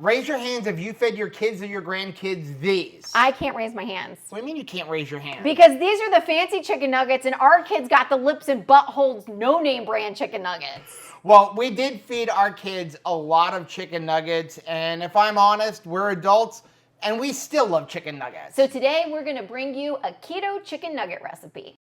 Raise your hands if you fed your kids or your grandkids these. I can't raise my hands. What do you mean you can't raise your hand? Because these are the fancy chicken nuggets, and our kids got the lips and buttholes no-name brand chicken nuggets. Well, we did feed our kids a lot of chicken nuggets, and if I'm honest, we're adults, and we still love chicken nuggets. So today, we're gonna bring you a keto chicken nugget recipe.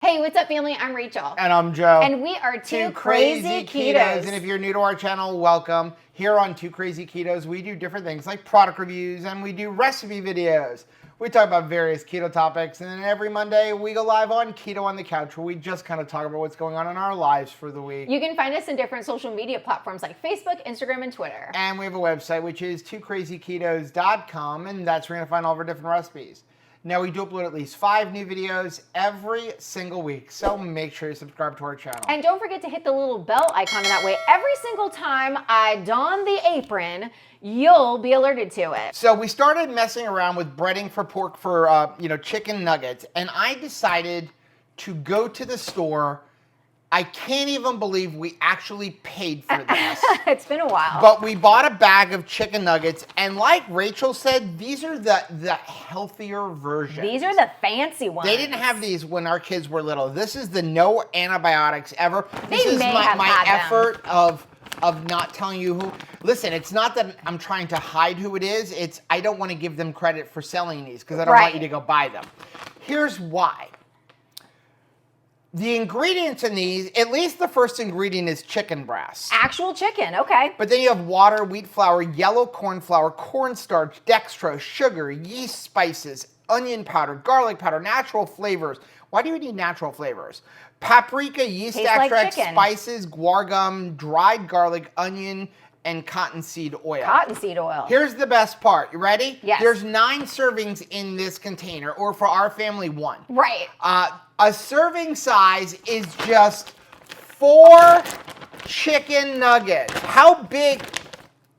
Hey, what's up, family? I'm Rachel. And I'm Joe. And we are Two Crazy Ketos. And if you're new to our channel, welcome. Here on Two Crazy Ketos, we do different things like product reviews and we do recipe videos. We talk about various keto topics, and then every Monday we go live on Keto on the Couch, where we just kind of talk about what's going on in our lives for the week. You can find us in different social media platforms like Facebook, Instagram, and Twitter. And we have a website, which is twocrazyketos.com, and that's where you're going to find all of our different recipes. Now, we do upload at least 5 new videos every single week, so make sure you subscribe to our channel. And don't forget to hit the little bell icon, and that way every single time I don the apron, you'll be alerted to it. So we started messing around with breading for pork for chicken nuggets, and I decided to go to the store. I can't even believe we actually paid for this. It's been a while. But we bought a bag of chicken nuggets, and like Rachel said, these are the healthier versions. These are the fancy ones. They didn't have these when our kids were little. This is the no antibiotics ever. This They is may have my had them. effort of not telling you who. Listen, it's not that I'm trying to hide who it is. It's I don't want to give them credit for selling these because I don't want you to go buy them. Here's why. The ingredients in these, at least the first ingredient is chicken breast. Actual chicken, okay. But then you have water, wheat flour, yellow corn flour, cornstarch, dextrose, sugar, yeast spices, onion powder, garlic powder, natural flavors. Why do you need natural flavors? Paprika, yeast Tastes like extract, chicken. spices, guar gum, dried garlic, onion, and cottonseed oil. Cottonseed oil. Here's the best part. You ready? Yes. There's 9 servings in this container, or for our family, 1. Right. A serving size is just 4 chicken nuggets. How big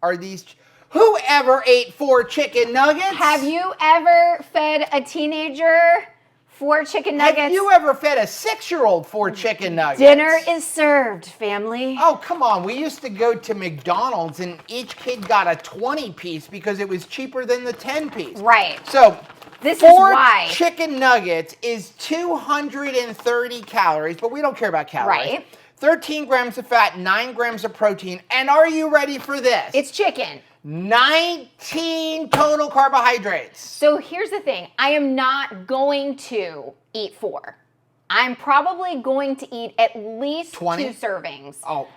are these? Who ever ate 4 chicken nuggets? Have you ever fed a teenager 4 chicken nuggets? Have you ever fed a 6-year-old 4 chicken nuggets? Dinner is served, family. Oh, come on. We used to go to McDonald's and each kid got a 20-piece because it was cheaper than the 10-piece. Right. So, This is 4 why. chicken nuggets is 230 calories, but we don't care about calories. Right. 13 grams of fat, 9 grams of protein, and are you ready for this? It's chicken. 19 total carbohydrates. So here's the thing. I am not going to eat 4. I'm probably going to eat at least 20? 2 servings. Oh.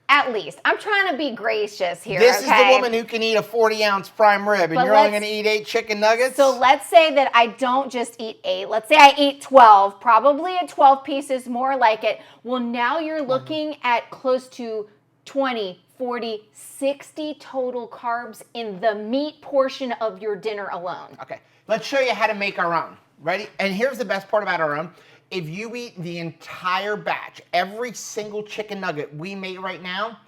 At least. I'm trying to be gracious here, This okay? is the woman who can eat a 40-ounce prime rib, and But you're only let's- going to eat 8 chicken nuggets? So let's say that I don't just eat 8. Let's say I eat 12, probably at 12 pieces, more like it. Well, now you're looking at close to 20, 40, 60 total carbs in the meat portion of your dinner alone. Okay, let's show you how to make our own. Ready? And here's the best part about our own. If you eat the entire batch, every single chicken nugget we made right now,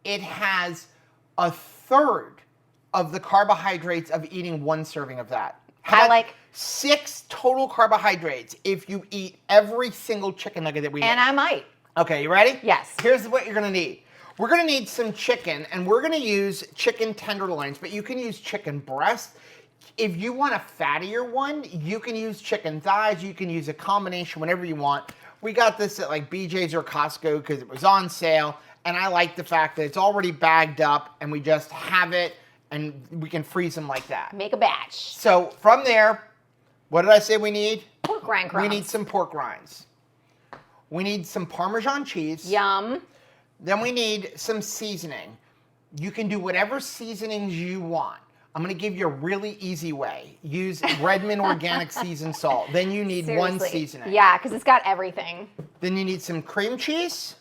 it has 1/3 of the carbohydrates of eating 1 serving of that. I like 6 total carbohydrates if you eat every single chicken nugget that we And make. I might. Okay, you ready? Yes. Here's what you're gonna need. We're gonna need some chicken, and we're gonna use chicken tenderloins, but you can use chicken breast. If you want a fattier one, you can use chicken thighs. You can use a combination, whatever you want. We got this at like BJ's or Costco because it was on sale, and I like the fact that it's already bagged up, and we just have it, and we can freeze them like that. Make a batch. So from there, what did I say we need? Pork rind crumbs. We need some pork rinds. We need some Parmesan cheese. Yum. Then we need some seasoning. You can do whatever seasonings you want. I'm going to give you a really easy way. Use Redmond organic seasoned salt. Then you need 1 Seriously. seasoning. Yeah, because it's got everything. Then you need some cream cheese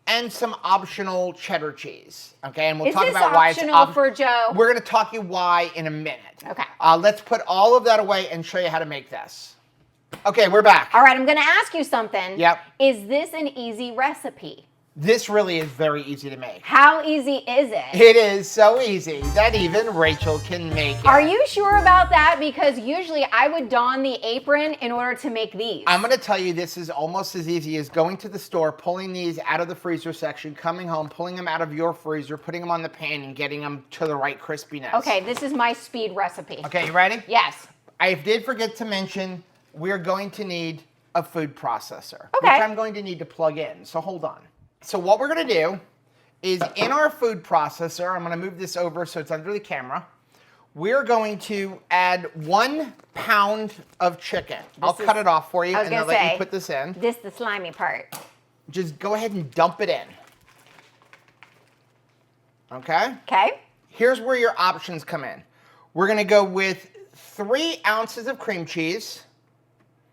and some optional cheddar cheese. Okay, and we'll Is talk this about why it's optional for Joe? We're going to talk you why in a minute. Okay. Let's put all of that away and show you how to make this. Okay, we're back. All right, I'm going to ask you something. Yep. Is this an easy recipe? This really is very easy to make. How easy is it? It is so easy that even Rachel can make it. Are you sure about that? Because usually I would don the apron in order to make these. I'm going to tell you this is almost as easy as going to the store, pulling these out of the freezer section, coming home, pulling them out of your freezer, putting them on the pan, and getting them to the right crispiness. Okay, this is my speed recipe. Okay, you ready? Yes. I did forget to mention we're going to need a food processor, Okay. which I'm going to need to plug in. So hold on. So what we're going to do is in our food processor, I'm going to move this over so it's under the camera. We're going to add 1 pound of chicken. I'll cut it off for you and I'll let you put this in. This is the slimy part. Just go ahead and dump it in. Okay? Okay. Here's where your options come in. We're going to go with 3 ounces of cream cheese.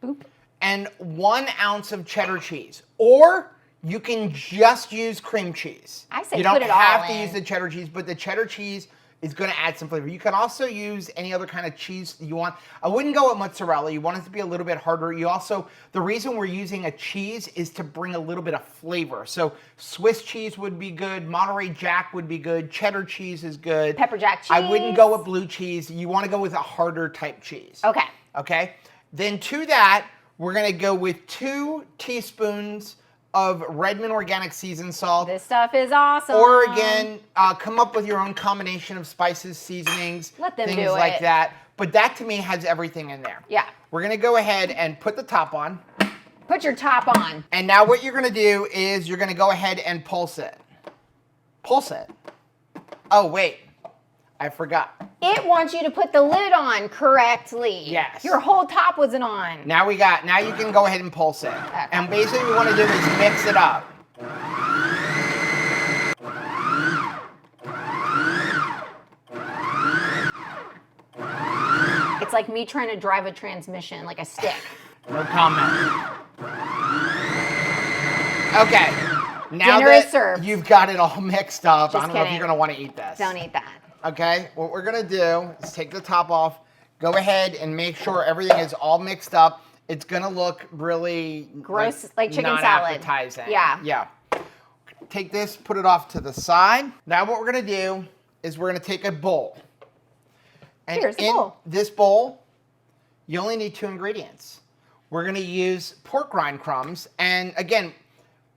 Boop. And 1 ounce of cheddar cheese. Or you can just use cream cheese. I say you don't put it all have to in. use the cheddar cheese, but the cheddar cheese is going to add some flavor. You can also use any other kind of cheese you want. I wouldn't go with mozzarella. You want it to be a little bit harder. You also, the reason we're using a cheese is to bring a little bit of flavor. So Swiss cheese would be good. Monterey Jack would be good. Cheddar cheese is good. Pepper jack cheese. I wouldn't go with blue cheese. You want to go with a harder type cheese. Okay. Okay. Then to that, we're going to go with 2 teaspoons of Redmond organic seasoned salt. This stuff is awesome. Or again, come up with your own combination of spices, seasonings, Let them things do like it. that. But that to me has everything in there. Yeah. We're going to go ahead and put the top on. Put your top on. And now what you're going to do is you're going to go ahead and pulse it. Pulse it. Oh, wait. I forgot. It wants you to put the lid on correctly. Yes. Your whole top wasn't on. Now you can go ahead and pulse it. And basically what we want to do is mix it up. It's like me trying to drive a transmission, like a stick. No comment. Okay. Now Dinner is that served. you've got it all mixed up, Just I don't know if kidding. you're going to want to eat this. Don't eat that. Okay, what we're gonna do is take the top off, go ahead and make sure everything is all mixed up. It's gonna look really Gross, like chicken not salad. appetizing. Yeah. Yeah. Take this, put it off to the side. Now what we're gonna do is we're gonna take a bowl. And Here's the in bowl. this bowl, you only need 2 ingredients. We're gonna use pork rind crumbs, and again,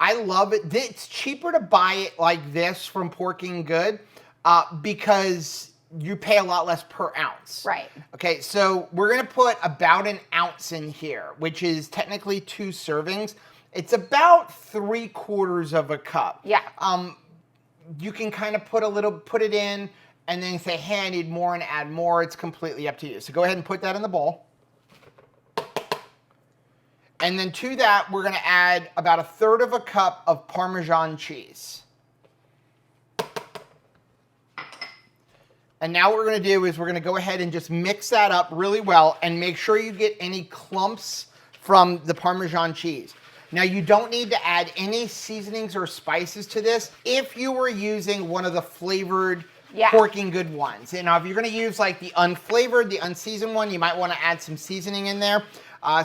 I love it. It's cheaper to buy it like this from Porking Good. Because you pay a lot less per ounce. Right. Okay, so we're going to put about 1 ounce in here, which is technically 2 servings. It's about 3/4 of a cup. Yeah. You can kind of put it in, and then say, hey, I need more, and add more. It's completely up to you. So go ahead and put that in the bowl. And then to that, we're going to add about 1/3 of a cup of Parmesan cheese. And now what we're going to do is we're going to go ahead and just mix that up really well and make sure you get any clumps from the Parmesan cheese. Now you don't need to add any seasonings or spices to this if you were using one of the flavored Porking Good ones. And now if you're going to use like the unflavored, the unseasoned one, you might want to add some seasoning in there.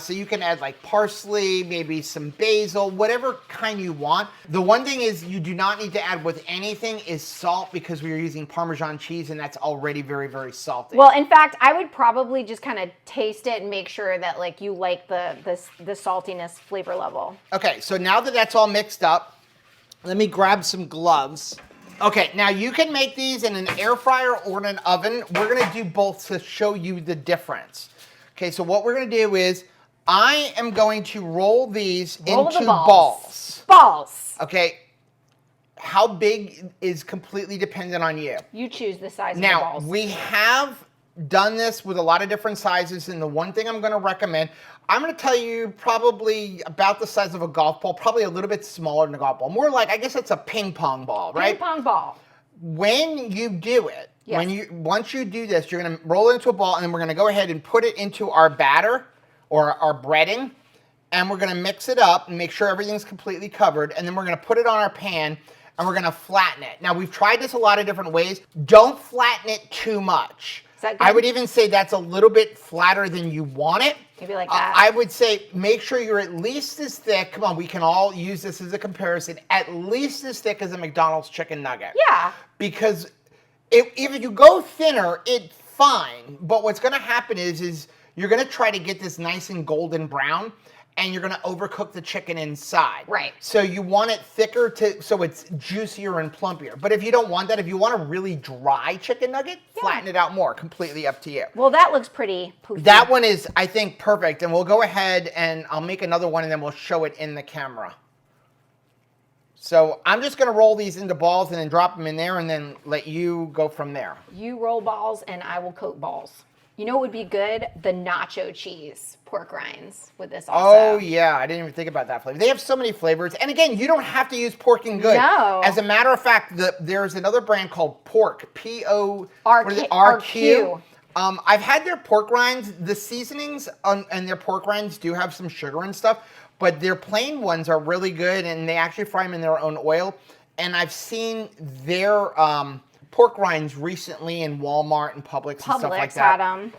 So you can add like parsley, maybe some basil, whatever kind you want. The one thing is you do not need to add with anything is salt because we are using Parmesan cheese and that's already very, very salty. Well, in fact, I would probably just kind of taste it and make sure that like you like the saltiness flavor level. Okay, so now that that's all mixed up, let me grab some gloves. Okay, now you can make these in an air fryer or in an oven. We're gonna do both to show you the difference. Okay, so what we're going to do is I am going to roll these into balls. Balls. Okay, how big is completely dependent on you. You choose the size of the Now, balls. we have done this with a lot of different sizes, and the one thing I'm going to recommend, I'm going to tell you probably about the size of a golf ball, probably a little bit smaller than a golf ball. More like, I guess it's a ping pong ball, right? Ping pong ball. When you do it, Yes. once you do this, you're going to roll it into a ball, and then we're going to go ahead and put it into our batter or our breading, and we're going to mix it up and make sure everything's completely covered, and then we're going to put it on our pan, and we're going to flatten it. Now, we've tried this a lot of different ways. Don't flatten it too much. Is that good? I would even say that's a little bit flatter than you want it. Maybe like that. I would say make sure you're at least as thick. Come on, we can all use this as a comparison. At least as thick as a McDonald's chicken nugget. Yeah. Because if you go thinner, it's fine. But what's going to happen is you're going to try to get this nice and golden brown, and you're going to overcook the chicken inside. Right. So you want it thicker so it's juicier and plumpier. But if you don't want that, if you want a really dry chicken nugget, flatten it out more. Completely up to you. Well, that looks pretty poofy. That one is, I think, perfect. And we'll go ahead and I'll make another one and then we'll show it in the camera. So I'm just going to roll these into balls and then drop them in there and then let you go from there. You roll balls and I will coat balls. You know what would be good? The nacho cheese pork rinds with this also. Oh, yeah. I didn't even think about that flavor. They have so many flavors. And again, you don't have to use pork and good. No. As a matter of fact, there's another brand called Pork, RQ. I've had their pork rinds. The seasonings and their pork rinds do have some sugar and stuff, but their plain ones are really good, and they actually fry them in their own oil. And I've seen their pork rinds recently in Walmart and Publix and stuff like that. Had them.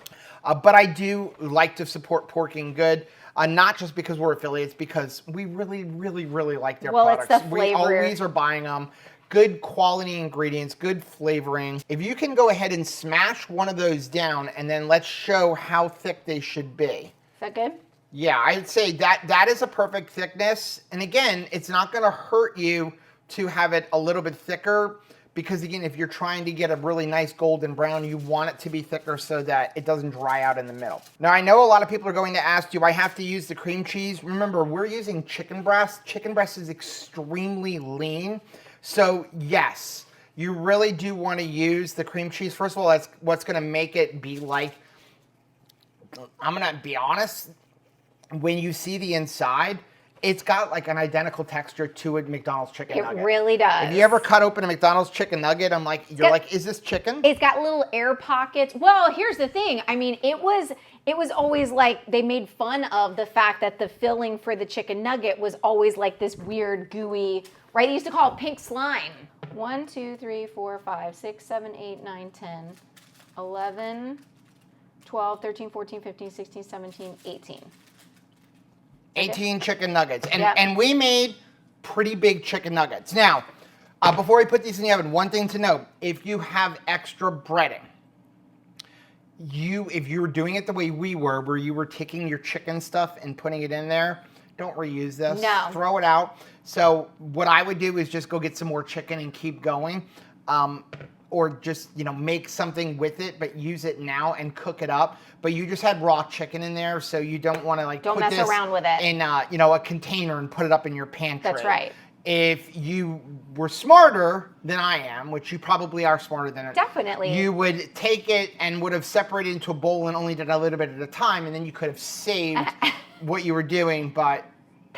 But I do like to support Pork and Good, not just because we're affiliates, because we really, really, really like their products. It's the flavor. We always are buying them. Good quality ingredients, good flavoring. If you can go ahead and smash one of those down, and then let's show how thick they should be. Is that good? Yeah, I'd say that is a perfect thickness. And again, it's not going to hurt you to have it a little bit thicker, because again, if you're trying to get a really nice golden brown, you want it to be thicker so that it doesn't dry out in the middle. Now, I know a lot of people are going to ask, do I have to use the cream cheese? Remember, we're using chicken breast. Chicken breast is extremely lean. So yes, you really do want to use the cream cheese. First of all, that's what's going to make it be like, I'm going to be honest, when you see the inside, it's got like an identical texture to a McDonald's chicken nugget. It really does. If you ever cut open a McDonald's chicken nugget, you're like, is this chicken? It's got little air pockets. Well, here's the thing. I mean, it was always like they made fun of the fact that the filling for the chicken nugget was always like this weird gooey, right? They used to call it pink slime. 1, 2, 3, 4, 5, 6, 7, 8, 9, 10, 11, 12, 13, 14, 15, 16, 17, 18. 18 chicken nuggets. Yep. And we made pretty big chicken nuggets. Now, before we put these in the oven, one thing to note, if you have extra breading, if you were doing it the way we were, where you were taking your chicken stuff and putting it in there, don't reuse this. No. Throw it out. So what I would do is just go get some more chicken and keep going. Or just, make something with it, but use it now and cook it up. But you just had raw chicken in there, so you don't want to Don't mess around with it in a container and put it up in your pantry. That's right. If you were smarter than I am, which you probably are smarter than it, Definitely, you would take it and would have separated into a bowl and only did a little bit at a time, and then you could have saved what you were doing, but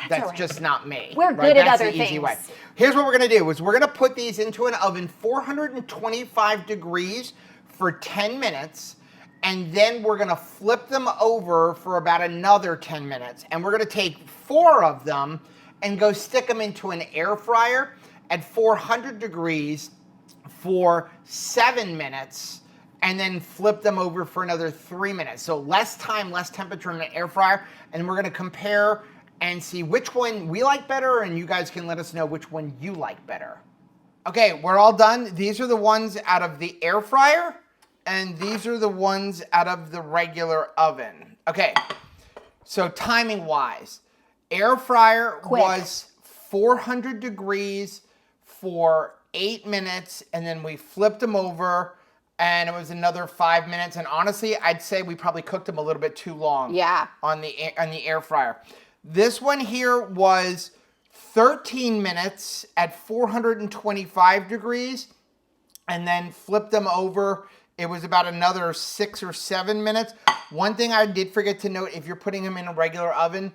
that's right. just not me. We're good at That's other the easy things. way. Here's what we're going to do is we're going to put these into an oven 425 degrees for 10 minutes. And then we're going to flip them over for about another 10 minutes. And we're going to take 4 of them and go stick them into an air fryer at 400 degrees for 7 minutes. And then flip them over for another 3 minutes. So less time, less temperature in the air fryer. And we're going to compare and see which one we like better, and you guys can let us know which one you like better. Okay, we're all done. These are the ones out of the air fryer, and these are the ones out of the regular oven. Okay, so timing-wise, air fryer was 400 degrees for 8 minutes, and then we flipped them over, and it was another 5 minutes. And honestly, I'd say we probably cooked them a little bit too long. Yeah. On the air fryer. This one here was 13 minutes at 425 degrees, and then flipped them over. It was about another 6 or 7 minutes. One thing I did forget to note, if you're putting them in a regular oven,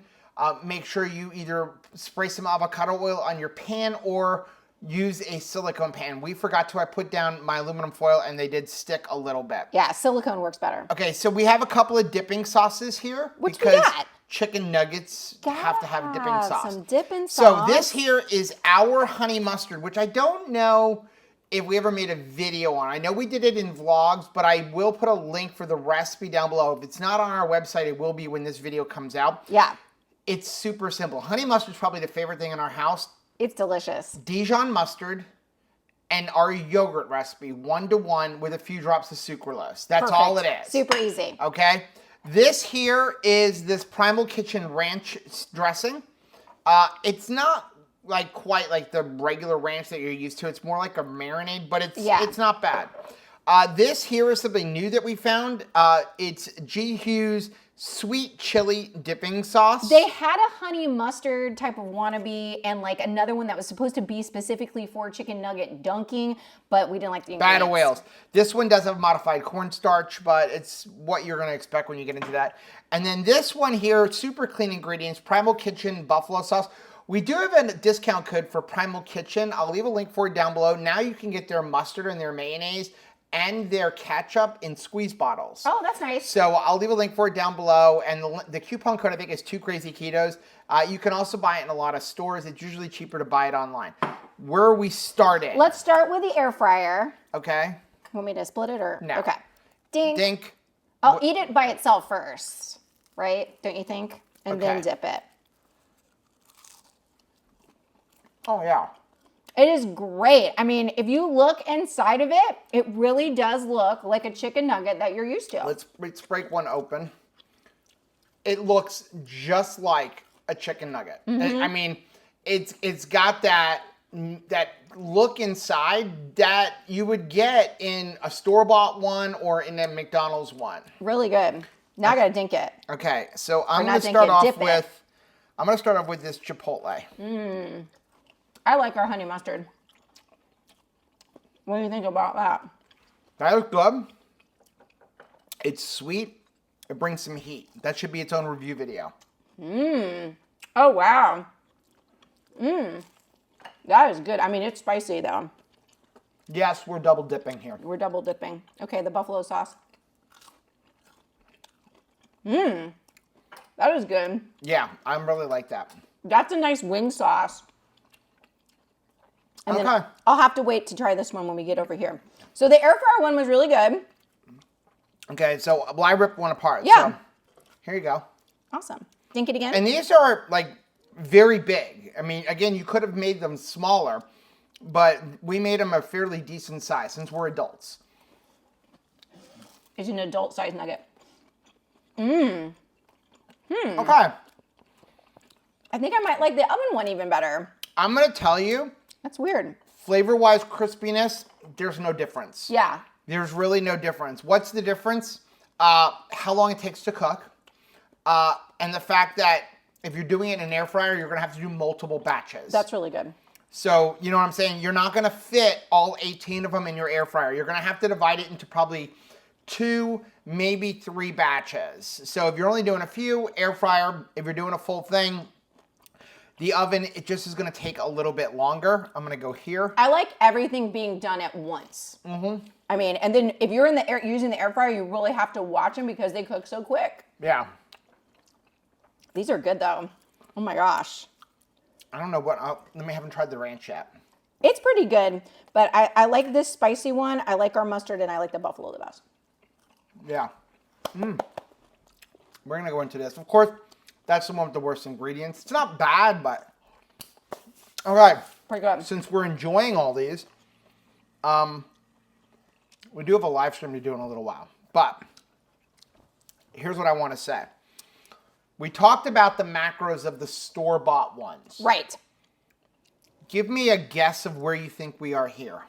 make sure you either spray some avocado oil on your pan or use a silicone pan. We forgot to. I put down my aluminum foil and they did stick a little bit. Yeah, silicone works better. Okay, so we have a couple of dipping sauces here. Which we got? Chicken nuggets have to have dipping sauce. Some dipping sauce. So this here is our honey mustard, which I don't know if we ever made a video on it. I know we did it in vlogs, but I will put a link for the recipe down below. If it's not on our website, it will be when this video comes out. Yeah. It's super simple. Honey mustard is probably the favorite thing in our house. It's delicious. Dijon mustard and our yogurt recipe, 1-to-1 with a few drops of sucralose. That's all it is. Super easy. Okay. This here is this Primal Kitchen ranch dressing. It's not like quite like the regular ranch that you're used to. It's more like a marinade, but it's not bad. This here is something new that we found. It's G. Hughes sweet chili dipping sauce. They had a honey mustard type of wannabe and like another one that was supposed to be specifically for chicken nugget dunking, but we didn't like the ingredients. Bad whales. This one does have modified cornstarch, but it's what you're going to expect when you get into that. And then this one here, super clean ingredients, Primal Kitchen buffalo sauce. We do have a discount code for Primal Kitchen. I'll leave a link for it down below. Now you can get their mustard and their mayonnaise and their ketchup in squeeze bottles. Oh, that's nice. So I'll leave a link for it down below. And the coupon code, I think, is 2krazy_ketos. You can also buy it in a lot of stores. It's usually cheaper to buy it online. Where are we starting? Let's start with the air fryer. Okay. Want me to split it or? No. Okay. Dink. Dink. I'll eat it by itself first, right? Don't you think? And then dip it. Oh, yeah. It is great. I mean, if you look inside of it, it really does look like a chicken nugget that you're used to. Let's break one open. It looks just like a chicken nugget. I mean, it's got that look inside that you would get in a store-bought one or in a McDonald's one. Really good. Now I gotta dink it. Okay, so I'm gonna start off with this chipotle. I like our honey mustard. What do you think about that? That looks good. It's sweet. It brings some heat. That should be its own review video. Oh, wow. That is good. I mean, it's spicy, though. Yes, we're double dipping here. We're double dipping. Okay, the buffalo sauce. That is good. Yeah, I really like that. That's a nice wing sauce. And then I'll have to wait to try this one when we get over here. So the air fryer one was really good. Okay, so I ripped one apart. Yeah. So here you go. Awesome. Dink it again. And these are like very big. I mean, again, you could have made them smaller, but we made them a fairly decent size since we're adults. It's an adult size nugget. Okay. I think I might like the oven one even better. I'm going to tell you. That's weird. Flavor-wise, crispiness, there's no difference. Yeah. There's really no difference. What's the difference? How long it takes to cook. And the fact that if you're doing it in an air fryer, you're going to have to do multiple batches. That's really good. So, you know what I'm saying? You're not going to fit all 18 of them in your air fryer. You're going to have to divide it into probably 2, maybe 3 batches. So if you're only doing a few, air fryer. If you're doing a full thing, the oven, it just is going to take a little bit longer. I'm going to go here. I like everything being done at once. I mean, and then if you're in the air using the air fryer, you really have to watch them because they cook so quick. Yeah. These are good though. Oh my gosh. I don't know what, I haven't tried the ranch yet. It's pretty good, but I like this spicy one. I like our mustard and I like the buffalo the best. Yeah. We're going to go into this. Of course, that's the one with the worst ingredients. It's not bad, but... All right. Pretty good. Since we're enjoying all these, we do have a live stream to do in a little while. But here's what I want to say. We talked about the macros of the store-bought ones. Right. Give me a guess of where you think we are here.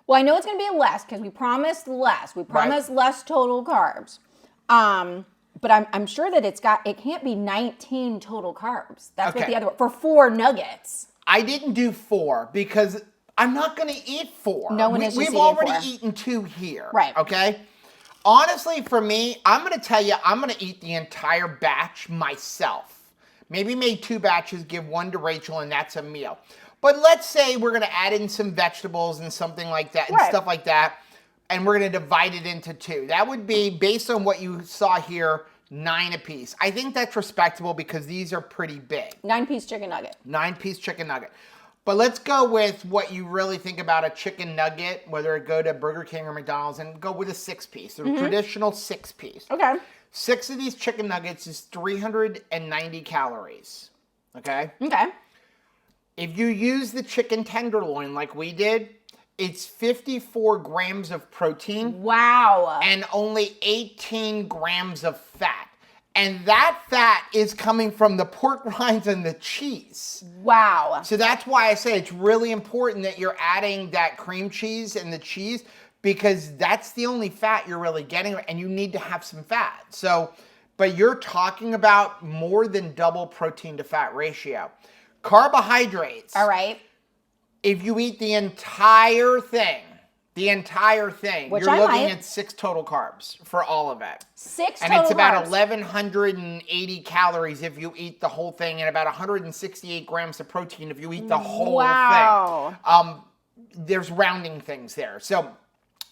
Well, I know it's going to be less because we promised less. We promised less total carbs. But I'm sure that it can't be 19 total carbs. That's what the other one, for 4 nuggets. I didn't do 4 because I'm not going to eat 4. No one is just We've eating already 4. eaten 2 here. Right. Okay? Honestly, for me, I'm going to tell you, I'm going to eat the entire batch myself. Maybe make 2 batches, give 1 to Rachel, and that's a meal. But let's say we're going to add in some vegetables and something like that and stuff like that, and we're going to divide it into 2. That would be, based on what you saw here, 9 apiece. I think that's respectable because these are pretty big. 9-piece chicken nugget. 9-piece chicken nugget. But let's go with what you really think about a chicken nugget, whether it go to Burger King or McDonald's, and go with a 6-piece, a traditional 6-piece. Okay. 6 of these chicken nuggets is 390 calories. Okay? Okay. If you use the chicken tenderloin like we did, it's 54 grams of protein. Wow. And only 18 grams of fat. And that fat is coming from the pork rinds and the cheese. Wow. So that's why I say it's really important that you're adding that cream cheese and the cheese, because that's the only fat you're really getting, and you need to have some fat. So, but you're talking about more than double protein to fat ratio. Carbohydrates. All right. If you eat the entire thing, Which you're I looking might. at 6 total carbs for all of it. 6 And total it's about carbs. 1,180 calories if you eat the whole thing, and about 168 grams of protein if you eat the whole Wow. thing. There's rounding things there. So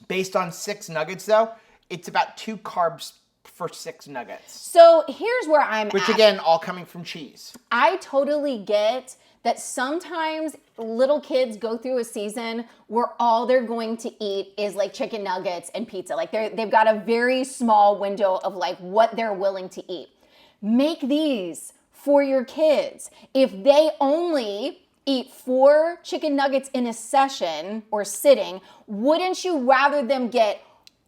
based on 6 nuggets, though, it's about 2 carbs for 6 nuggets. So here's where I'm Which, at. again, all coming from cheese. I totally get that sometimes little kids go through a season where all they're going to eat is like chicken nuggets and pizza. Like they've got a very small window of like what they're willing to eat. Make these for your kids. If they only eat 4 chicken nuggets in a session or sitting, wouldn't you rather them get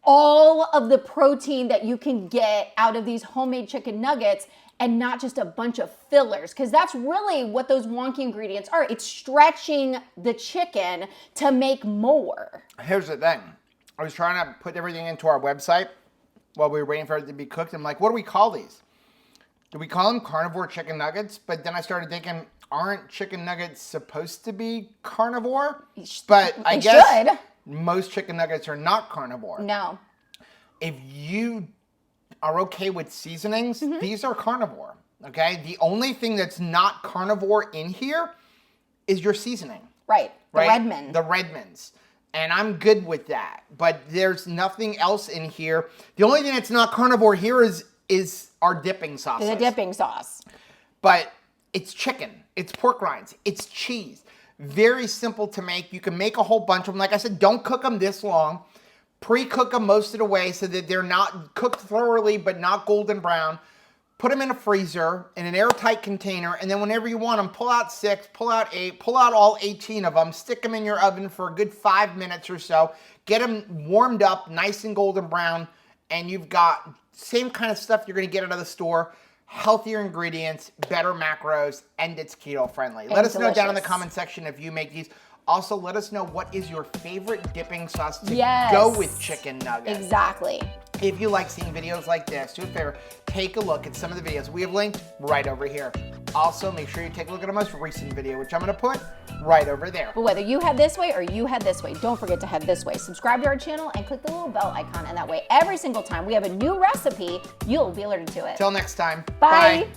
all of the protein that you can get out of these homemade chicken nuggets and not just a bunch of fillers? Because that's really what those wonky ingredients are. It's stretching the chicken to make more. Here's the thing. I was trying to put everything into our website while we were waiting for it to be cooked. I'm like, what do we call these? Do we call them carnivore chicken nuggets? But then I started thinking, aren't chicken nuggets supposed to be carnivore? But I They guess should. most chicken nuggets are not carnivore. No. If you are okay with seasonings, Mm-hmm. these are carnivore, okay? The only thing that's not carnivore in here is your seasoning. Right. The Right? Redmond. The Redmonds. And I'm good with that. But there's nothing else in here. The only thing that's not carnivore here is our dipping sauces. The dipping sauce. But it's chicken. It's pork rinds. It's cheese. Very simple to make. You can make a whole bunch of them. Like I said, don't cook them this long. Pre-cook them most of the way so that they're not cooked thoroughly but not golden brown. Put them in a freezer in an airtight container, and then whenever you want them, pull out 6, pull out 8, pull out all 18 of them, stick them in your oven for a good 5 minutes or so, get them warmed up nice and golden brown, and you've got same kind of stuff you're going to get out of the store, healthier ingredients, better macros, and it's keto friendly. Let us know down in the delicious. comment section if you make these. Also, let us know what is your favorite dipping sauce to Yes. go with chicken nuggets. Exactly. If you like seeing videos like this, do a favor, take a look at some of the videos we have linked right over here. Also, make sure you take a look at our most recent video, which I'm going to put right over there. But whether you head this way or you head this way, don't forget to head this way. Subscribe to our channel and click the little bell icon, and that way every single time we have a new recipe, you'll be alerted to it. Till next time. Bye.